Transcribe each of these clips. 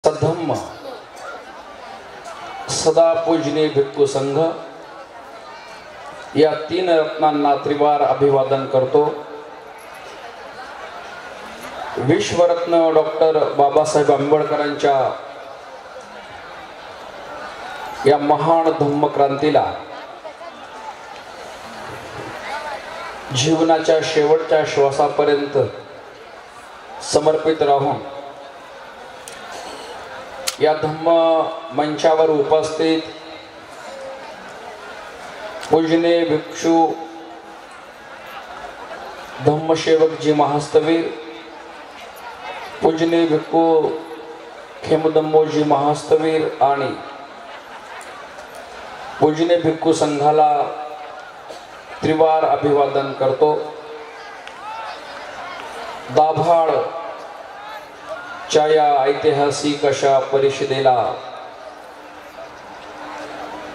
सधम्म सदा पूजनीय भिक्खू संघ या तीन रत्नांना त्रिवार अभिवादन करतो। विश्वरत्न डॉक्टर बाबासाहेब आंबेडकरांच्या या महान धम्मक्रांतीला जीवनाच्या शेवटच्या श्वासापर्यंत समर्पित राहून या धम्म मंचावर उपस्थित पूजनीय भिक्षू धम्मसेवक जी महास्तवीर, पूजनीय भिक्खू खेमधम्मोजी महास्तवीर आणि पूजनीय भिक्खू संघाला त्रिवार अभिवादन करतो। दाभाड च्या या ऐतिहासिक अशा परिषदेला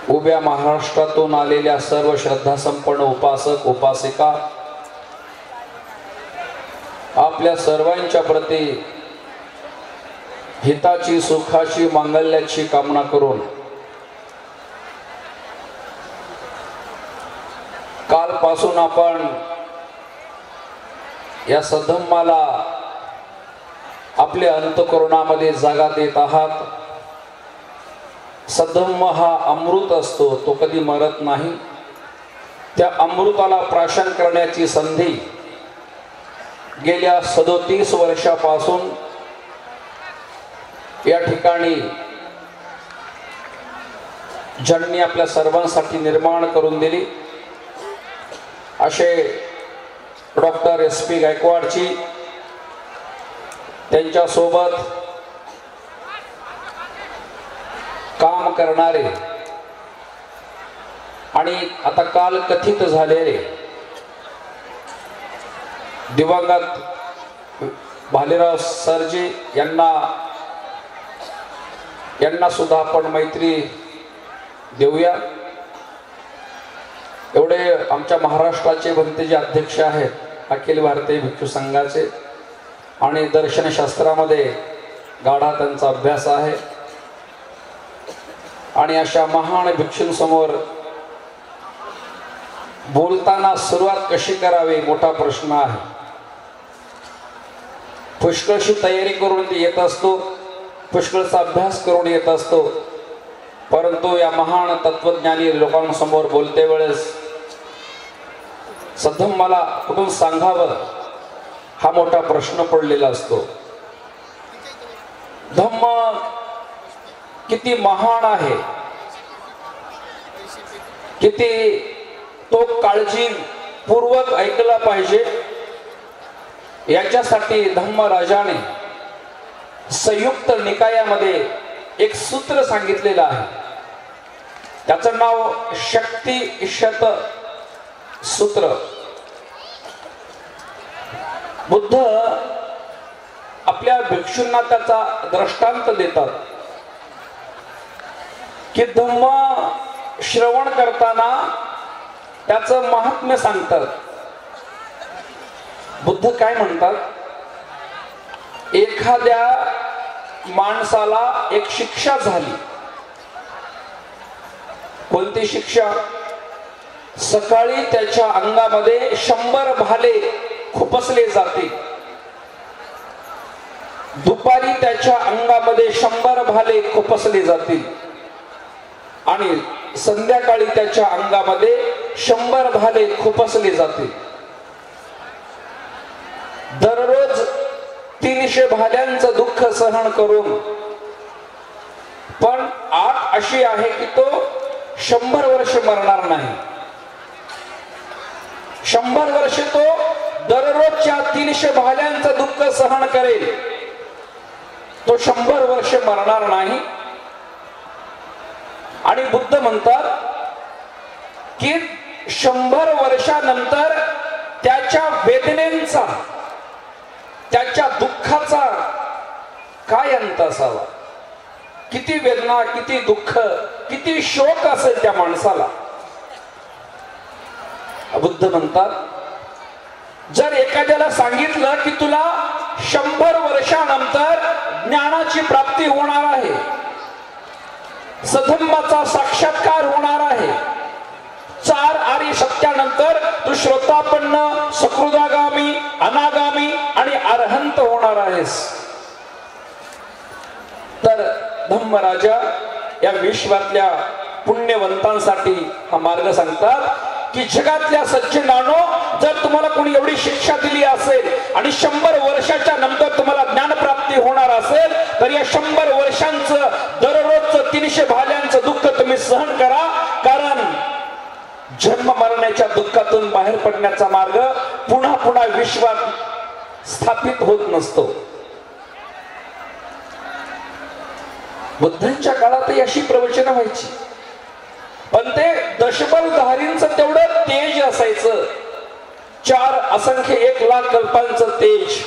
उभ्या महाराष्ट्रातून आलेल्या सर्व श्रद्धासंपन्न उपासक उपासिका आपल्या सर्वांच्या प्रती हिताची सुखाची मांगल्याची कामना करून कालपासून आपण या सधम्माला आपल्या अंतःकरणामध्ये जागा देत आहात। सधम्म हा अमृत असतो, तो कधी मरत नाही। त्या अमृताला प्राशन करण्याची संधी गेल्या 37 वर्षापासून या ठिकाणी ज्यांनी आपल्या सर्वांसाठी निर्माण करून दिली असे डॉक्टर SP गायकवाडजी, त्यांच्या सोबत काम करणारे आणि आता काल कथित झालेले दिवंगत भालेराव सरजी यांना सुद्धा आपण मैत्री देऊया। एवढे आमच्या महाराष्ट्राचे भंतेजी अध्यक्ष आहेत अखिल भारतीय भिक्षू संघाचे आणि दर्शनशास्त्रामध्ये गाढा त्यांचा अभ्यास आहे आणि अशा महान भिक्षूंसमोर बोलताना सुरुवात कशी करावी मोठा प्रश्न आहे। पुष्कळशी तयारी करून येत असतो, पुष्कळचा अभ्यास करून येत असतो, परंतु या महान तत्वज्ञानी लोकांसमोर बोलते वेळेस सधम्माला कुठून सांगावं हा मोठा प्रश्न पडलेला असतो। धम्म किती महान आहे, किती तो काळजीपूर्वक ऐकला पाहिजे याच्यासाठी धम्मराजाने संयुक्त निकायामध्ये एक सूत्र सांगितलेलं आहे। त्याचं नाव शक्ती शत सूत्र। बुद्ध आपल्या भिक्षूंना त्याचा दृष्टांत देतात की धम्म श्रवण करताना त्याचं महात्म्य सांगतात। बुद्ध काय म्हणतात, एखाद्या माणसाला एक शिक्षा झाली। कोणती शिक्षा? सकाळी त्याच्या अंगामध्ये 100 भाले खुपसले जाते, दुपारी त्याच्या अंगामध्ये 100 भाले खुपसले जातील आणि संध्याकाळी त्याच्या अंगामध्ये 100 भाले खुपसले जातील। दररोज 300 भाल्यांचं दुःख सहन करून पण आठ अशी आहे की तो 100 वर्ष मरणार नाही। 100 वर्ष तो दररोजच्या 300 भाल्यांचं दुःख सहन करेल, तो 100 वर्ष मरणार नाही। आणि बुद्ध म्हणतात की 100 वर्षानंतर त्याच्या वेदनेचा, त्याच्या दुःखाचा काय अंत असावा, किती वेदना, किती दुःख, किती शोक असेल त्या माणसाला। बुद्ध म्हणतात जर एखाद्याला सांगितलं की तुला 100 वर्षानंतर ज्ञानाची प्राप्ती होणार आहे, सधम्माचा साक्षात्कार होणार आहे. 4 आर्य सत्यानंतर तू श्रोतापन्न, सकृदागामी, अनागामी आणि अरहंत होणार आहेस. तर धम्मराजा या विश्वातल्या पुण्यवंतांसाठी हा मार्ग सांगतात की जगातल्या सज्जनांनो, जर तुम्हाला कोणी एवढी शिक्षा दिली असेल आणि 100 वर्षाच्या नंतर तुम्हाला ज्ञानप्राप्ती होणार असेल, तर या 100 वर्षांचं दररोजचं 300 भाल्यांचं दुःख तुम्ही सहन करा. कारण जन्म मरण्याच्या दुःखातून बाहेर पडण्याचा मार्ग पुन्हा पुन्हा विश्वात स्थापित होत नसतो. बुद्धांच्या काळातही अशी प्रवचनं व्हायची, पण ते दशबलधारींचं तेवढं तेज असायचं. 4 असंख्य 1 लाख कल्पांचं तेज,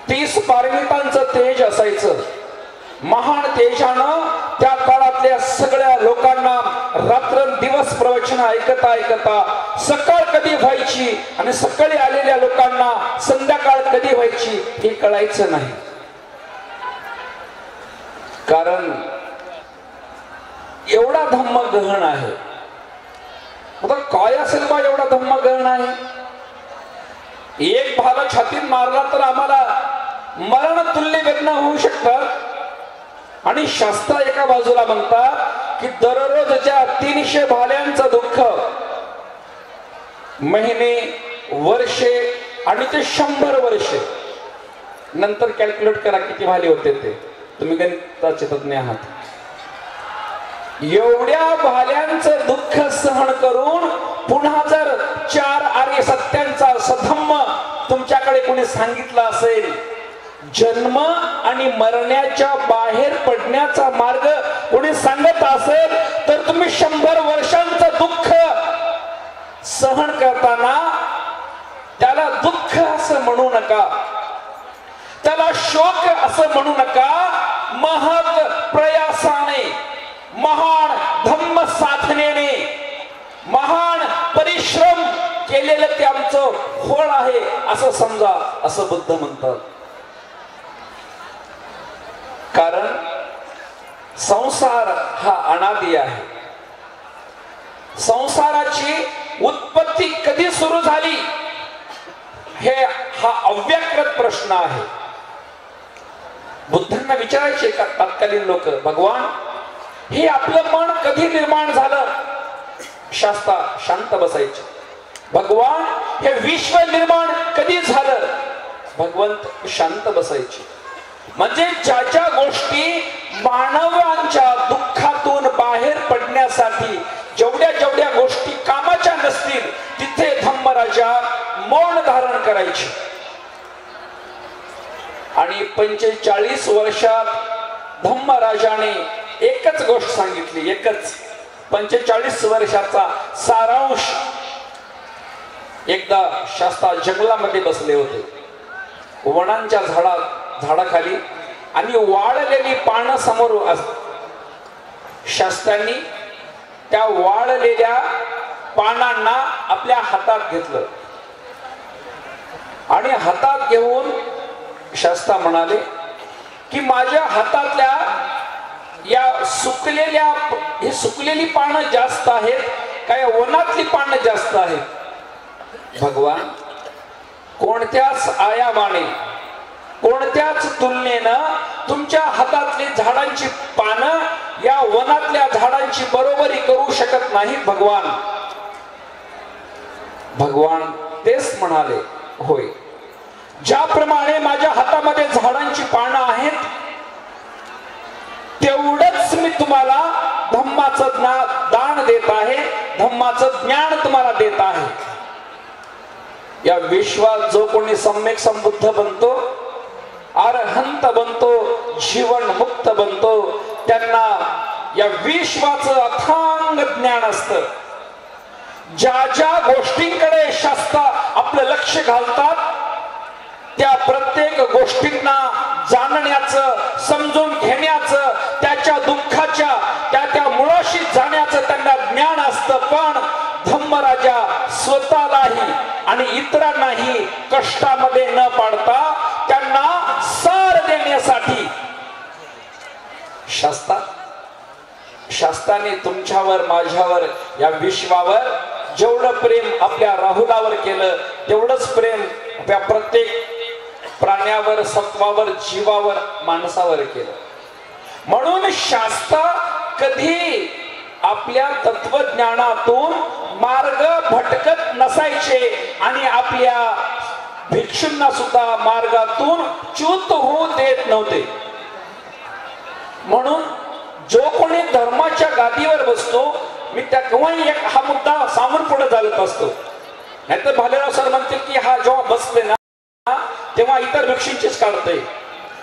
30 पारमितांचं तेज असायचं. महान तेजानं त्या काळातल्या सगळ्या लोकांना रात्रंदिवस प्रवचन ऐकता ऐकता सकाळ कधी व्हायची आणि सकाळी आलेल्या लोकांना संध्याकाळ कधी व्हायची हे कळायचं नाही. कारण एवढा धम्म गहन आहे. आता काय असेल बा एवढा धम्म गहन आहे? एक भाला छातीत मारला तर आम्हाला मरण तुल्य वेदना होऊ शकतात. आणि शास्त्र एका बाजूला म्हणतात की दररोजच्या 300 भाल्यांचं दुःख महिने, वर्षे आणि ते 100 वर्षे नंतर कॅल्क्युलेट करा किती भाले होते ते. तुम्ही गणिताचे तज्ञ आहात. एवढ्या भाल्यांचं दुःख सहन करून पुन्हा जर 4 आर्य सत्यांचा सधम्म तुमच्याकडे कोणी सांगितलं असेल, जन्म आणि मरण्याच्या बाहेर पडण्याचा मार्ग कोणी सांगत असेल, तर तुम्ही 100 वर्षांचं दुःख सहन करताना त्याला दुःख असं म्हणू नका, त्याला शोक असं म्हणू नका. महत् प्रयासाने, महान धम्म साधनेने, महान परिश्रम केलेलं ते आमचं फळ आहे असं समजा, असं बुद्ध म्हणतात. कारण संसार हा अनादी आहे. संसाराची उत्पत्ती कधी सुरू झाली हा अव्याकृत प्रश्न आहे. बुद्धांना विचारायचे का तत्कालीन लोक, भगवान हे आपलं मन कधी निर्माण झालं? शास्ता शांत बसायचे. भगवान हे विश्व निर्माण कधी झालं? भगवंत शांत बसायचे. म्हणजे ज्या ज्या गोष्टी मानवांच्या दुःखातून बाहेर पडण्यासाठी जेवढ्या जेवढ्या गोष्टी कामाच्या नसतील तिथे धम्मराजा मौन धारण करायचे. आणि 45 वर्षात धम्मराजाने एकच गोष्ट सांगितली, एकच. 45 वर्षाचा सारांश. एकदा शास्ता जंगलामध्ये बसले होते, वनांच्या झाडाखाली, आणि वाळलेली पानं समोर शास्त्रांनी त्या वाळलेल्या पानांना आपल्या हातात घेतलं आणि हातात घेऊन शास्ता म्हणाले की माझ्या हातातल्या या सुकलेली पानं जास्त आहेत का या वनातली पानं जास्त आहेत? भगवान कोणत्याच आयामाने, कोणत्याच तुलनेनं तुमच्या हातातली झाडांची पानं या वनातल्या झाडांची बरोबरी करू शकत नाही भगवान. भगवान तेच म्हणाले, होय, ज्याप्रमाणे माझ्या हातामध्ये झाडांची पानं आहेत तेवढंच मी तुम्हाला धम्माचं दान देत आहे, धम्माचं ज्ञान तुम्हाला देत आहे. या विश्वात जो कोणी सम्यक संबुद्ध बनतो, अरहंत बनतो, जीवन मुक्त बनतो, त्यांना या विश्वाचं अथांग ज्ञान असतं. ज्या ज्या गोष्टींकडे शास्त्र आपलं लक्ष घालतात त्या प्रत्येक गोष्टींना जाणण्याचं, समजून घेण्याचं, त्याच्या दुःखाच्या त्या मुळाशी जाण्याचं त्यांना ज्ञान असतं. पण धम्मराजा स्वतःलाही आणि इतरांनाही कष्टामध्ये न पाडता त्यांना शास्त्राने तुमच्यावर माझ्यावर या विश्वावर जेवढं प्रेम आपल्या राहुलावर केलं तेवढंच प्रेम आपल्या प्रत्येक प्राण्यावर, सत्वावर, जीवावर, माणसावर केलं. म्हणून शास्त्र कधी आपल्या तत्वज्ञानातून मार्ग भटकत नसायचे आणि आपल्या भिक्षूंना सुद्धा मार्गातून च्युत होऊ देत नव्हते. म्हणून जो कोणी धर्माच्या गादीवर बसतो, मी त्या केव्हाही एक हा मुद्दा सांगून पुढे चालत असतो. नाहीतर भालेराव सर म्हणतील की हा जेव्हा बसले ना तेव्हा इतर भिक्षूंचीच काढतोय.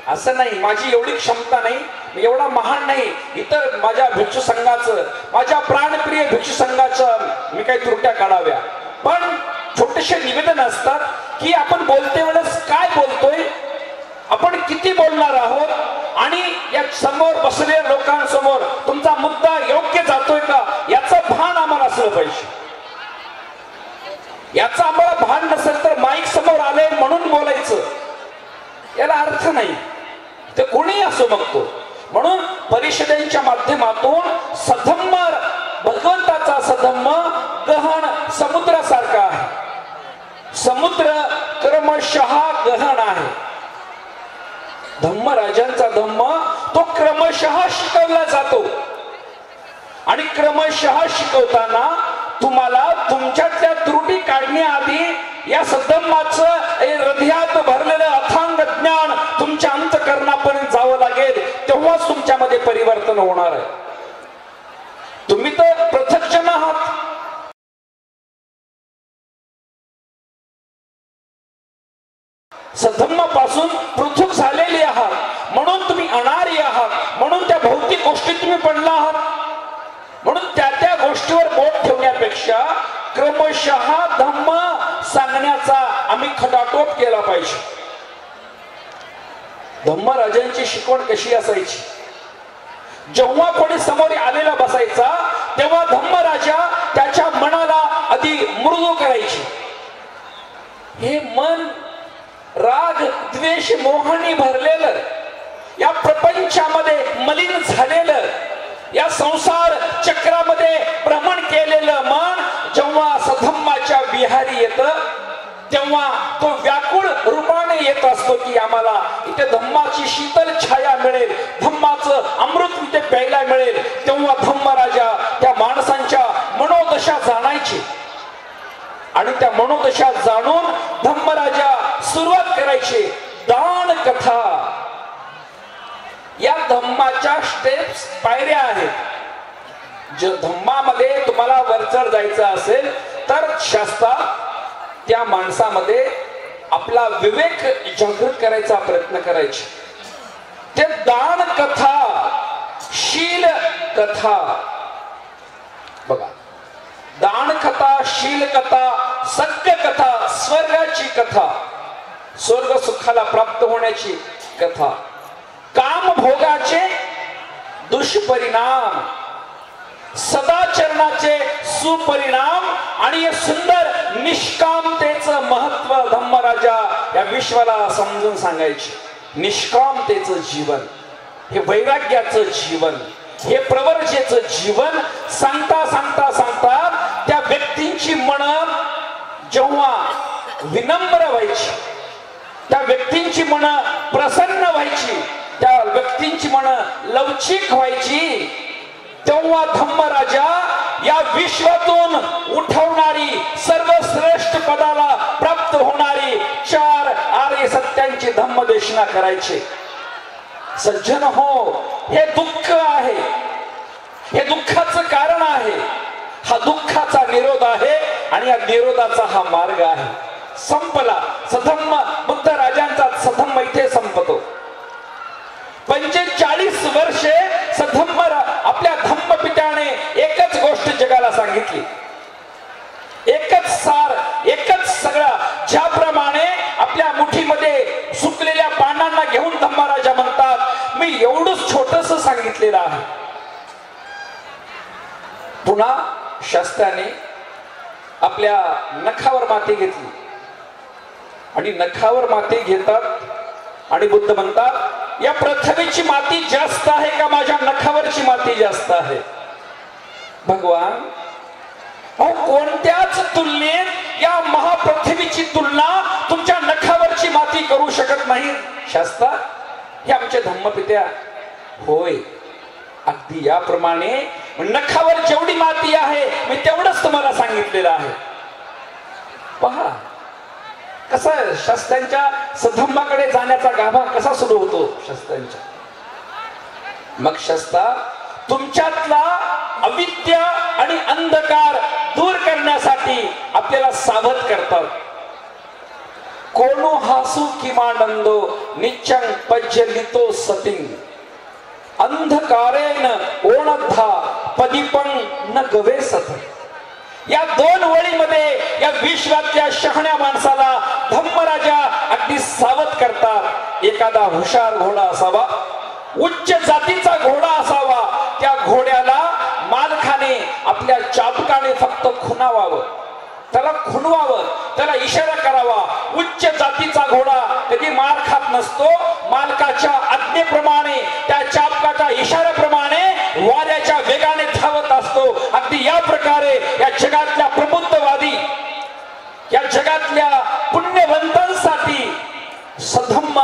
असं नाही, माझी एवढी क्षमता नाही, मी एवढा महान नाही. इतर माझ्या भिक्षू संघाचं, माझ्या प्राणप्रिय भिक्षू संघाचं मी काही त्रुट्या काढाव्या. पण छोटेसे निवेदन असतात की आपण बोलते वेळेस काय बोलतोय, आपण किती बोलणार आहोत आणि या समोर बसलेल्या लोकांसमोर तुमचा मुद्दा योग्य जातोय का याचं भान आम्हाला असलं पाहिजे. याचा आम्हाला भान नसेल तर माईक समोर आले म्हणून बोलायचं याला अर्थ नाही. ते कोणी असो मग तो. म्हणून परिषदेच्या माध्यमातून सधम्म, भगवंताचा सधम्म गहन समुद्रासारखा आहे. समुद्र क्रमशः गहन आहे. धम्मराजांचा धम्म तो क्रमशः शिकवला जातो आणि क्रमशः शिकवताना तुम्हाला तुमच्यातल्या त्रुटी काढण्याआधी या सद्धम्माचं हृदयात भरलेलं अथांग ज्ञान तुमच्या अंतःकरणापर्यंत जावं लागेल. तेव्हाच तुमच्यामध्ये परिवर्तन होणार आहे. तुम्ही तर पृथक्जन आहात. सधम्मापासून पृथक झालेले आहात, म्हणून तुम्ही अनारी आहात, म्हणून त्या भौतिक गोष्टीत तुम्ही पडला आहात. म्हणून त्या गोष्टीवर बोट ठेवण्यापेक्षा क्रमशः धम्म सांगण्याचा आम्ही खटाटोप केला पाहिजे. धम्मराजांची शिकवण कशी असायची, जेव्हा कोणी समोर आलेला बसायचा तेव्हा धम्मराजा त्याच्या मनाला आधी मृदू करायची. हे मन राग, द्वेष, मोहाने भरलेलं, या प्रपंचामध्ये मलिन झालेलं, या संसार चक्रामध्ये भ्रमण केलेलं मन जेव्हा सधम्माच्या विहारी येतं तेव्हा तो व्याकुळ रूपाने येत असतो की आम्हाला इथे धम्माची शीतल छाया मिळेल, धम्माचं अमृत इथे प्यायला मिळेल. तेव्हा धम्मराजा त्या माणसांच्या मनोदशा जाणायची आणि त्या मनोदशा जाणून धम्मराजा सुरुवात करायची. दान कथा या धम्माच्या स्टेप्स, पायऱ्या आहेत. जो धम्मामध्ये तुम्हाला वरचढ जायचं असेल तर शास्त्रा त्या माणसामध्ये आपला विवेक जागृत करायचा प्रयत्न करायचे. ते दान कथा, शील कथा बघा. दान कथा, शील कथा, सत्य कथा, स्वर्गाची कथा, स्वर्ग सुखाला प्राप्त होण्याची कथा, काम भोगाचे दुष्परिणाम, सदाचरणाचे सुपरिणाम आणि हे सुंदर निष्कामतेचं महत्व धम्मराजा या विश्वाला समजून सांगायचे. निष्कामतेचं जीवन, हे वैराग्याचं जीवन, हे प्रवर्जेचं जीवन सांगता सांगता सांगता त्या व्यक्तींची मन जेव्हा विनम्र व्हायची, त्या व्यक्तींची मन प्रसन्न व्हायची, त्या व्यक्तींची मन लवचिक व्हायची, तेव्हा धम्मराजा या विश्वातून उठवणारी, सर्वश्रेष्ठ पदाला प्राप्त होणारी 4 आर्य सत्यांची धम्मदेशना करायचे. सज्जन हो, हे दुःख आहे, हे दुःखाचं कारण आहे, हा दुःखाचा निरोध आहे आणि या निरोधाचा हा मार्ग आहे. संपला सधम्म, बुद्ध राजांचा सधम्म इथे संपतो. 45 वर्षे सधम्म आपल्या धम्मपित्याने एकच गोष्ट जगाला सांगितली, एकच सार, एकच सगळा. ज्याप्रमाणे आपल्या मुठीमध्ये सुकलेल्या पानांना घेऊन धम्मराजा म्हणतात, मी एवढंच छोटस सांगितलेलं आहे. पुन्हा शास्त्राने आपल्या नखावर माती घेतली आणि नखावर माती घेतात आणि बुद्ध म्हणतात या पृथ्वीची माती जास्त आहे का माझ्या नखावरची माती जास्त आहे? भगवान कोणत्याच तुलनेत या महापृथ्वीची तुलना तुमच्या नखावरची माती करू शकत नाही शास्ता. हे आमचे धम्मपित्या. होय, अगदी याप्रमाणे नखावर जेवढी माती आहे मी तेवढंच तुम्हाला सांगितलेलं आहे. पहा कसा शास्त्रांच्या सधम्माकडे जाण्याचा गाभा कसा सुरू होतो शास्त्रांच्या. मग शास्त्रा तुमच्यातला अविद्या आणि अंधकार दूर करण्यासाठी आपल्याला सावध करतात. कोणो हासू किमानंदो निच्चं पज्जलितो सतिं अंधकारेन ओणद्धा पदीपं न गवे सत. या दोन वळीमध्ये या विश्वातल्या शहाण्या माणसाला धम्मराजा अगदी सावध करतात. एखादा हुशार घोडा असावा, उच्च जातीचा घोडा असावा, त्या घोड्याला मालकाने आपल्या चाबकाने फक्त खुणावावं, त्याला खुणवावं, त्याला इशारा करावा. उच्च जातीचा घोडा कधी मार खात नसतो. मालकाच्या आज्ञेप्रमाणे, त्या चाबकाच्या इशाऱ्याप्रमाणे वाऱ्याच्या वेगाने धावत असतो. अगदी या प्रकारे या जगातल्या प्रबुद्धवादी, या जगातल्या पुण्यवंतांसाठी सधम्म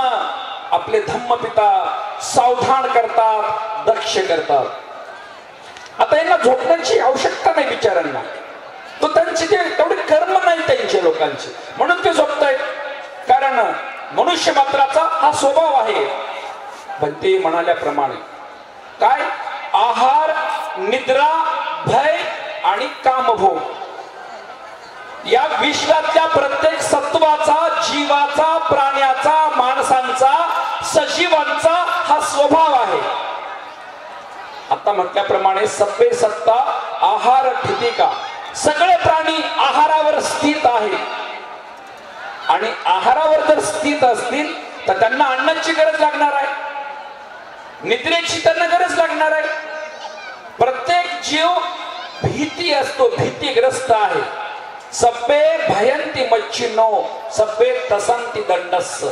आपले धम्मपिता सावधान करतात, दक्ष करतात. आता यांना झोपण्याची आवश्यकता नाही बिचारांना. तो त्यांचे ते तेवढे कर्म नाही त्यांचे लोकांचे, म्हणून ते झोपतायत. कारण मनुष्य मात्राचा हा स्वभाव आहे. पण ते म्हणाल्याप्रमाणे काय, आहार, निद्रा, भय आणि कामभोग या विश्वातल्या प्रत्येक सत्वाचा, जीवाचा, प्राण्याचा, माणसांचा, सजीवांचा हा स्वभाव आहे. आता म्हटल्याप्रमाणे सब्बे सत्ता आहार ठितिका, सगळे प्राणी आहारावर स्थित आहे. आणि आहारावर जर स्थित असतील तर त्यांना अन्नाची गरज लागणार आहे, निद्रेची त्यांना गरज लागणार आहे. प्रत्येक जीव भीती असतो, भीतीग्रस्त आहे. सब्बे भयंती मच्छिनो सब्बे तसंती दंडस्स,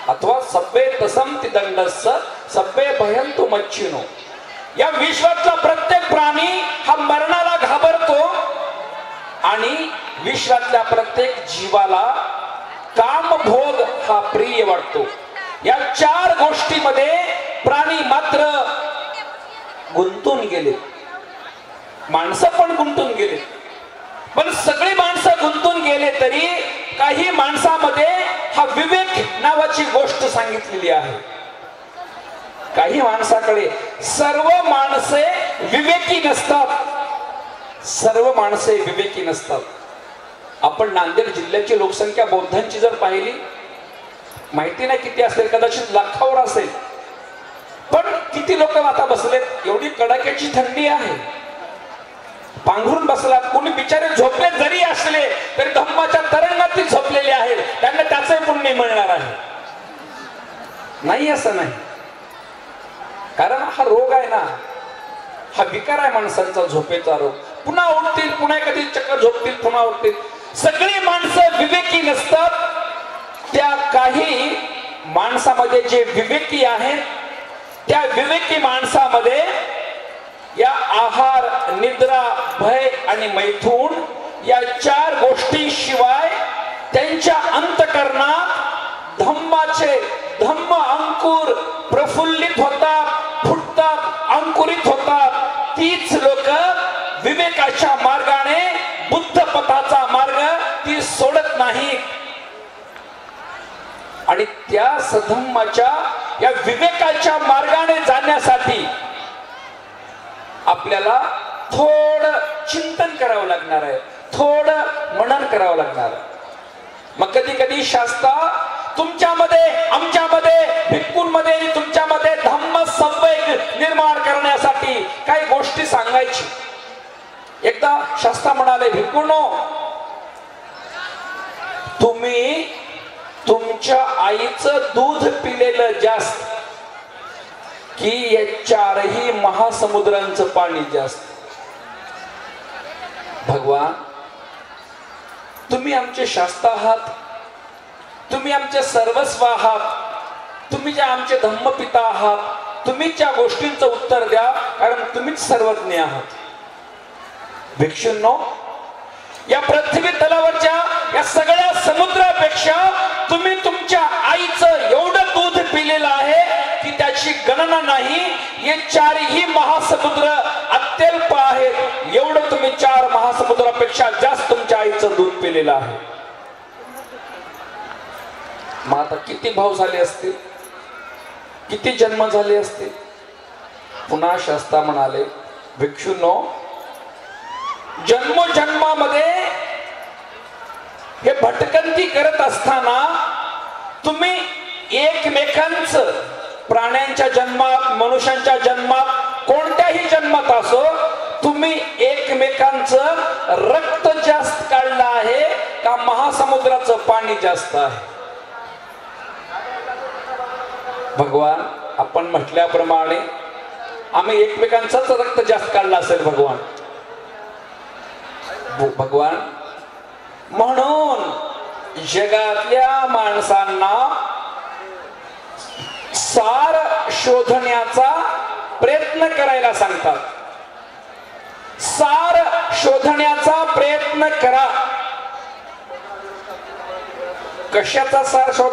अथवा सब्बे तसंती दंडस्स सब्बे भयंतु मच्छिनो. या विश्वातला प्रत्येक प्राणी हा मरणाला घाबरतो आणि विश्वातल्या प्रत्येक जीवाला कामभोग हा प्रिय वाटतो. या चार गोष्टीमध्ये प्राणी मात्र गुंतून गेले. माणसं पण गुंतून गेले. पण सगळी माणसं गुंतून गेले तरी काही माणसामध्ये हा विवेक नावाची गोष्ट सांगितलेली आहे. काही माणसाकडे सर्व माणसे विवेकी नसतात. सर्व माणसे विवेकी नसतात. आपण नांदेड जिल्ह्याची लोकसंख्या बौद्धांची जर पाहिली, माहिती नाही किती असेल, कदाचित लाखावर असेल. पण किती लोक आता बसलेत, एवढी कडाक्याची थंडी आहे, पांघरून बसलात. कोणी बिचारे झोपले जरी असले तरी धम्माच्या तरंगात झोपलेले आहेत. त्यांना त्याचे पुण्य मिळणार आहे. नाही असं नाही. कारण हा रोग आहे ना, हा विकार आहे माणसांचा, झोपेचा रोग. पुन्हा उठतील, पुन्हा कधी चक्कर झोपतील, पुन्हा उठतील. सगळी माणसं विवेकी नसतात. त्या काही माणसामध्ये जे विवेकी आहेत, त्या विवेकी माणसामध्ये या आहार, निद्रा, भय आणि मैथुन या चार गोष्टींशिवाय त्यांच्या अंतःकरणात धम्माचे धम्म अंकुर प्रफुल्लित होतात, फुटतात, अंकुरित होतात. तीच लोक विवेकाच्या मार्गाने, बुद्ध पथाचा मार्ग ती सोडत नाही. आणि त्या सधम्माच्या या विवेकाच्या मार्गाने जाण्यासाठी आपल्याला थोडं चिंतन करावं लागणार आहे, थोडं मनन करावं लागणार आहे. मग कधी कधी शास्त्रा तुमच्यामध्ये, आमच्यामध्ये, भिक्खूंमध्ये, तुमच्यामध्ये धम्म संवेग निर्माण करण्यासाठी काही गोष्टी सांगायची. एकदा शास्त्रा म्हणाले, भिक्खूंनो, तुम्ही तुमच्या आईचं दूध पिलेलं जास्त की या चारही महासमुद्रांचं पाणी जास्त. भगवान, तुम्ही आमचे शास्त्र आहात, तुम्ही आमचे सर्वस्व आहात. तुम्ही जे आमचे धम्मपिता आहात, तुम्हीच या गोष्टींचं उत्तर द्या, कारण तुम्हीच सर्वज्ञ आहात. भिक्षूंनो, या पृथ्वी तलावरच्या या सगळ्या समुद्रापेक्षा तुम्ही तुमच्या आईचं एवढं दूध पिलेलं आहे की त्याची गणना नाही. हे चारही महासमुद्र अत्यल्प आहेत. एवढं तुम्ही 4 महासमुद्रापेक्षा जास्त तुमच्या आईचं दूध पिलेलं आहे. मग आता किती भाव झाले असतील, किती जन्म झाले असतील. पुन्हा शास्ता म्हणाले, भिक्षूंनो, जन्मोजन्मामध्ये हे भटकंती करत असताना तुम्ही एकमेकांचं, प्राण्यांच्या जन्मात, मनुष्यांच्या जन्मात, कोणत्याही जन्मात असो, तुम्ही एकमेकांचं रक्त जास्त काढलं आहे का महासमुद्राचं पाणी जास्त आहे. भगवान, आपण म्हटल्याप्रमाणे आम्ही एकमेकांचंच रक्त जास्त काढलं असेल भगवान. भगवान, म्हणून जगातल्या माणसांना सार शोधण्याचा प्रयत्न करायला सांगतात. सार शोधण्याचा प्रयत्न करा. कशाचा सार शोध